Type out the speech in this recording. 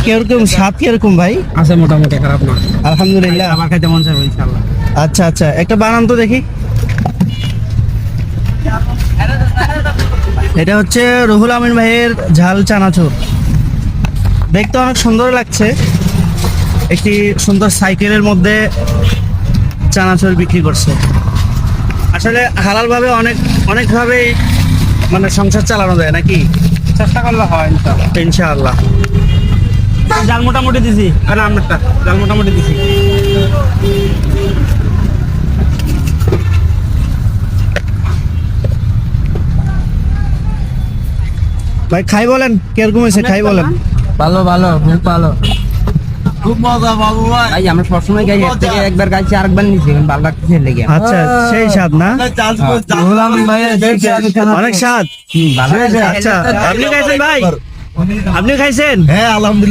কিরকম স্বাদ কিরকম ভাই? আছে মোটামুটি, খারাপ না। আলহামদুলিল্লাহ। আবার খাইতে মন চাইবে ইনশাআল্লাহ। আচ্ছা আচ্ছা, একটা বানান তো দেখি। এটা হচ্ছে রুহুল আমিন ভাইয়ের ঝাল চানাচুর। দেখতে অনেক সুন্দর লাগছে, একটি সুন্দর সাইকেলের মধ্যে চানাচুর বিক্রি করছে। আসলে হালাল ভাবে অনেকভাবে মানে সংসার চালানো যায় নাকি? চেষ্টা করলে হয় ইনশাআল্লাহ। ইনশাআল্লাহ। জাল মোটামুটি দিছি, আর আমনেরটা জাল মোটামুটি দিছি। ভাই খাই বলেন, কিরকম হয়েছে খাই বলেন। ভালো ভালো, খুব ভালো, খুব মজা বাবু ভাই। আমরা সবসময় গাই, এর থেকে একবার গাইছি, আরেকবার নিছি, ভালো লাগতেছে লেগে। আচ্ছা, সেই স্বাদ না? অনেক স্বাদ। ভালো। আচ্ছা, আপনি খাইছেন ভাই? আপনি খাইছেন? হ্যাঁ আলহামদুলিল্লাহ।